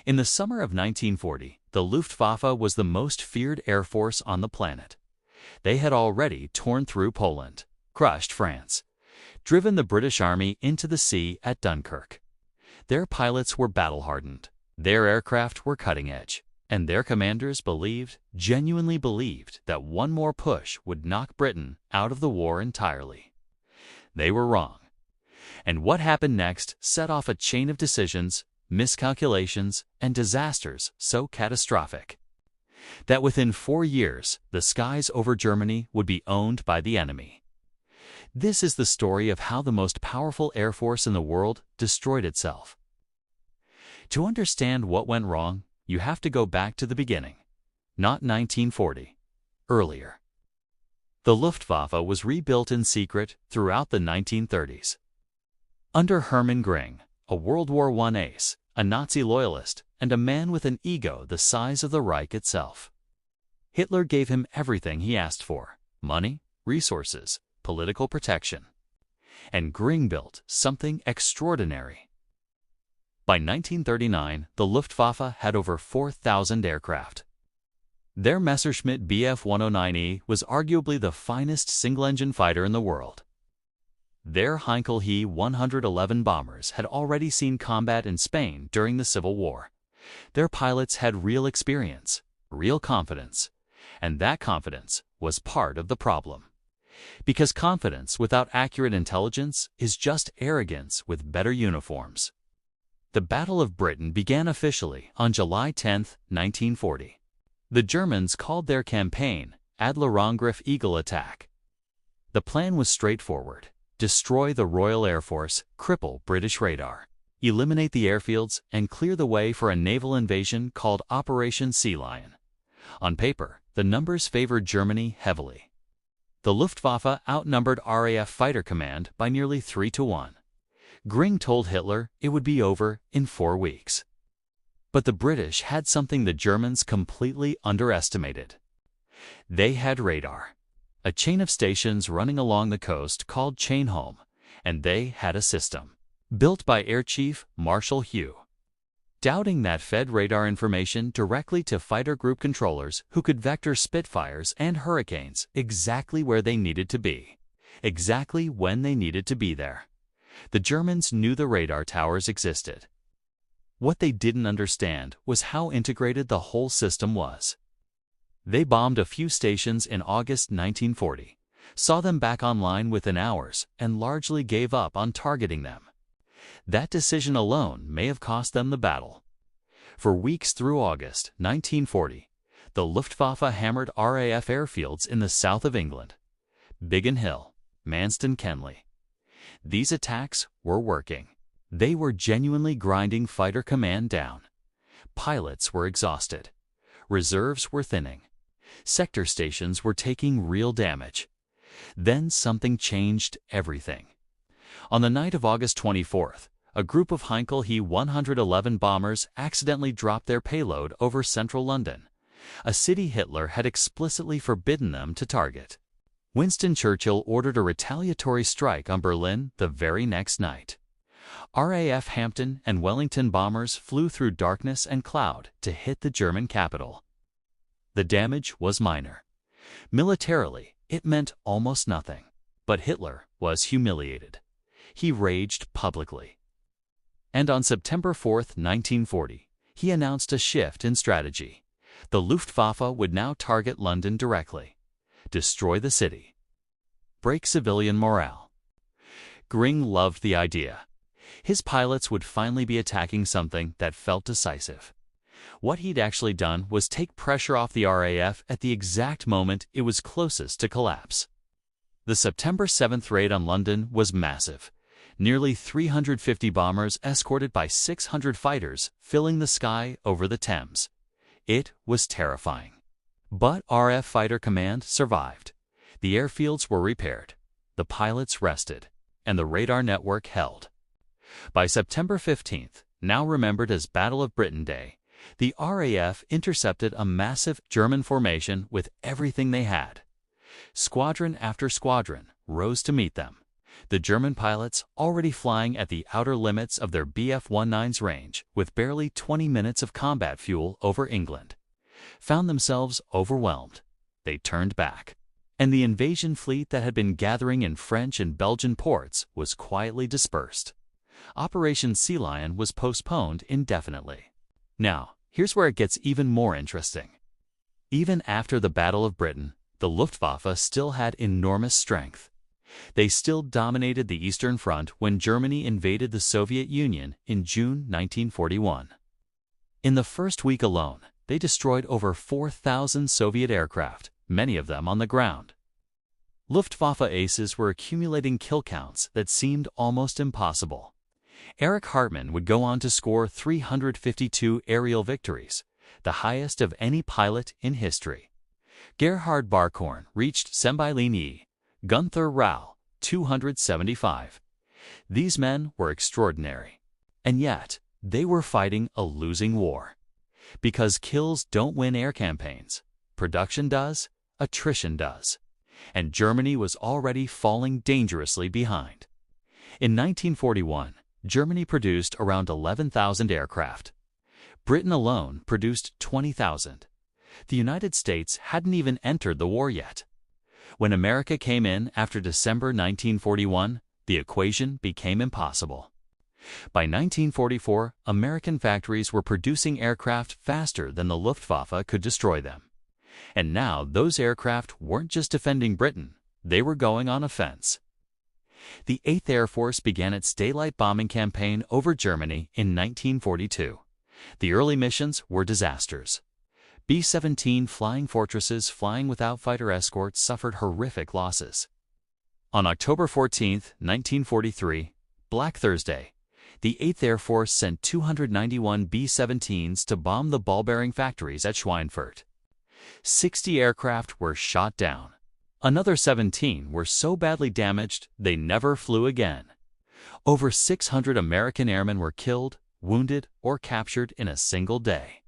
In the summer of 1940, the Luftwaffe was the most feared air force on the planet. They had already torn through Poland, crushed France, driven the British Army into the sea at Dunkirk. Their pilots were battle-hardened, their aircraft were cutting-edge, and their commanders genuinely believed that one more push would knock Britain out of the war entirely. They were wrong. And what happened next set off a chain of decisions, miscalculations, and disasters so catastrophic that within 4 years, the skies over Germany would be owned by the enemy. This is the story of how the most powerful air force in the world destroyed itself. To understand what went wrong, you have to go back to the beginning, not 1940, earlier. The Luftwaffe was rebuilt in secret throughout the 1930s. Under Hermann Göring, a World War I ace, a Nazi loyalist, and a man with an ego the size of the Reich itself. Hitler gave him everything he asked for: money, resources, political protection. And Göring built something extraordinary. By 1939, the Luftwaffe had over 4,000 aircraft. Their Messerschmitt Bf 109E was arguably the finest single-engine fighter in the world. Their Heinkel He 111 bombers had already seen combat in Spain during the Civil War. Their pilots had real experience, real confidence, and that confidence was part of the problem. Because confidence without accurate intelligence is just arrogance with better uniforms. The Battle of Britain began officially on July 10, 1940. The Germans called their campaign Adlerangriff Eagle Attack. The plan was straightforward: destroy the Royal Air Force, cripple British radar, eliminate the airfields, and clear the way for a naval invasion called Operation Sea Lion. On paper, the numbers favored Germany heavily. The Luftwaffe outnumbered RAF Fighter Command by nearly 3-1. Göring told Hitler it would be over in 4 weeks. But the British had something the Germans completely underestimated. They had radar, a chain of stations running along the coast called Chainholm, and they had a system built by Air Chief Marshal Hugh. Doubting that fed radar information directly to fighter group controllers who could vector Spitfires and Hurricanes exactly where they needed to be, exactly when they needed to be there. The Germans knew the radar towers existed. What they didn't understand was how integrated the whole system was. They bombed a few stations in August 1940, saw them back online within hours, and largely gave up on targeting them. That decision alone may have cost them the battle. For weeks through August 1940, the Luftwaffe hammered RAF airfields in the south of England: Biggin Hill, Manston Kenley. These attacks were working. They were genuinely grinding Fighter Command down. Pilots were exhausted. Reserves were thinning. Sector stations were taking real damage. Then something changed everything. On the night of August 24th, a group of Heinkel He 111 bombers accidentally dropped their payload over central London, a city Hitler had explicitly forbidden them to target. Winston Churchill ordered a retaliatory strike on Berlin the very next night. RAF Hampton and Wellington bombers flew through darkness and cloud to hit the German capital. The damage was minor. Militarily, it meant almost nothing. But Hitler was humiliated. He raged publicly. And on September 4, 1940, he announced a shift in strategy. The Luftwaffe would now target London directly, destroy the city, break civilian morale. Göring loved the idea. His pilots would finally be attacking something that felt decisive. What he'd actually done was take pressure off the RAF at the exact moment it was closest to collapse. The September 7th raid on London was massive. Nearly 350 bombers escorted by 600 fighters filling the sky over the Thames. It was terrifying. But RAF Fighter Command survived. The airfields were repaired, the pilots rested, and the radar network held. By September 15th, now remembered as Battle of Britain Day, the RAF intercepted a massive German formation with everything they had. Squadron after squadron rose to meet them. The German pilots, already flying at the outer limits of their Bf-19's range with barely 20 minutes of combat fuel over England, found themselves overwhelmed. They turned back, and the invasion fleet that had been gathering in French and Belgian ports was quietly dispersed. Operation Sea Lion was postponed indefinitely. Now, here's where it gets even more interesting. Even after the Battle of Britain, the Luftwaffe still had enormous strength. They still dominated the Eastern Front when Germany invaded the Soviet Union in June 1941. In the first week alone, they destroyed over 4,000 Soviet aircraft, many of them on the ground. Luftwaffe aces were accumulating kill counts that seemed almost impossible. Erich Hartmann would go on to score 352 aerial victories, the highest of any pilot in history. Gerhard Barkhorn reached Sembilinie, Gunther Rau, 275. These men were extraordinary. And yet, they were fighting a losing war. Because kills don't win air campaigns. Production does, attrition does. And Germany was already falling dangerously behind. In 1941, Germany produced around 11,000 aircraft. Britain alone produced 20,000. The United States hadn't even entered the war yet. When America came in after December 1941, the equation became impossible. By 1944, American factories were producing aircraft faster than the Luftwaffe could destroy them. And now those aircraft weren't just defending Britain, they were going on offense. The 8th Air Force began its daylight bombing campaign over Germany in 1942. The early missions were disasters. B-17 flying fortresses flying without fighter escorts suffered horrific losses. On October 14, 1943, Black Thursday, the 8th Air Force sent 291 B-17s to bomb the ball-bearing factories at Schweinfurt. 60 aircraft were shot down. Another 17 were so badly damaged they never flew again. Over 600 American airmen were killed, wounded, or captured in a single day.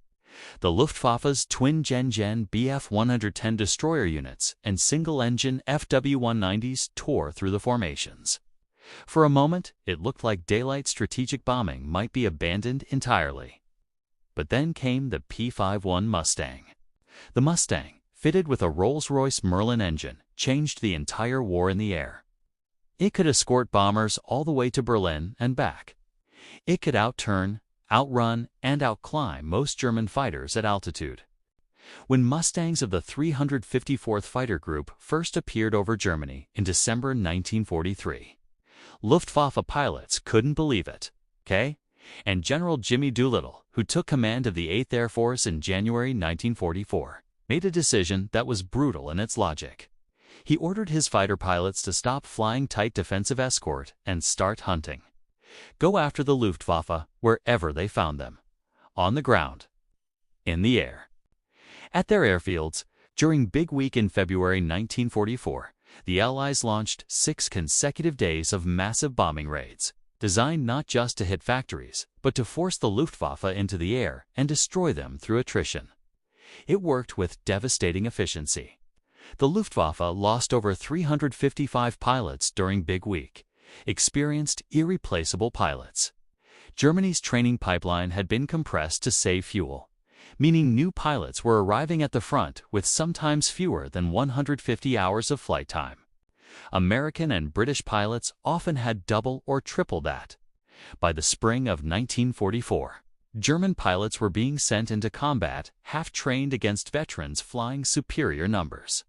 The Luftwaffe's twin-gen Bf-110 destroyer units and single-engine FW-190s tore through the formations. For a moment, it looked like daylight strategic bombing might be abandoned entirely. But then came the P-51 Mustang. The Mustang, fitted with a Rolls-Royce Merlin engine, changed the entire war in the air. It could escort bombers all the way to Berlin and back. It could outturn, outrun, and outclimb most German fighters at altitude. When Mustangs of the 354th Fighter Group first appeared over Germany in December 1943, Luftwaffe pilots couldn't believe it, and General Jimmy Doolittle, who took command of the 8th Air Force in January 1944, made a decision that was brutal in its logic. He ordered his fighter pilots to stop flying tight defensive escort and start hunting. Go after the Luftwaffe wherever they found them. On the ground. In the air. At their airfields, during Big Week in February 1944, the Allies launched 6 consecutive days of massive bombing raids, designed not just to hit factories, but to force the Luftwaffe into the air and destroy them through attrition. It worked with devastating efficiency. The Luftwaffe lost over 355 pilots during Big Week, experienced irreplaceable pilots. Germany's training pipeline had been compressed to save fuel, meaning new pilots were arriving at the front with sometimes fewer than 150 hours of flight time. American and British pilots often had double or triple that. By the spring of 1944, German pilots were being sent into combat half-trained against veterans flying superior numbers.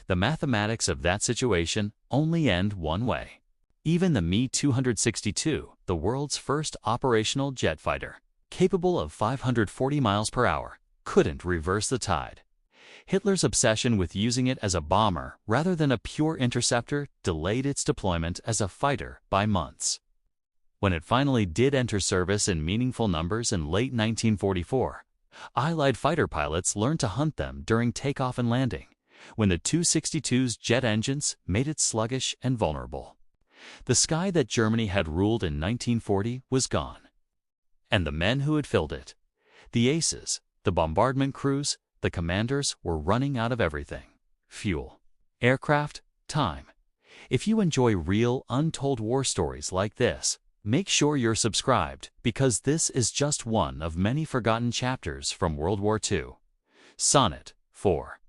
The mathematics of that situation only end one way. Even the Me-262, the world's first operational jet fighter, capable of 540 miles per hour, couldn't reverse the tide. Hitler's obsession with using it as a bomber rather than a pure interceptor delayed its deployment as a fighter by months. When it finally did enter service in meaningful numbers in late 1944, Allied fighter pilots learned to hunt them during takeoff and landing, when the 262's jet engines made it sluggish and vulnerable. The sky that Germany had ruled in 1940 was gone. And the men who had filled it, the aces, the bombardment crews, the commanders, were running out of everything: fuel, aircraft, time. If you enjoy real, untold war stories like this, make sure you're subscribed, because this is just one of many forgotten chapters from World War II. Sonnet 4.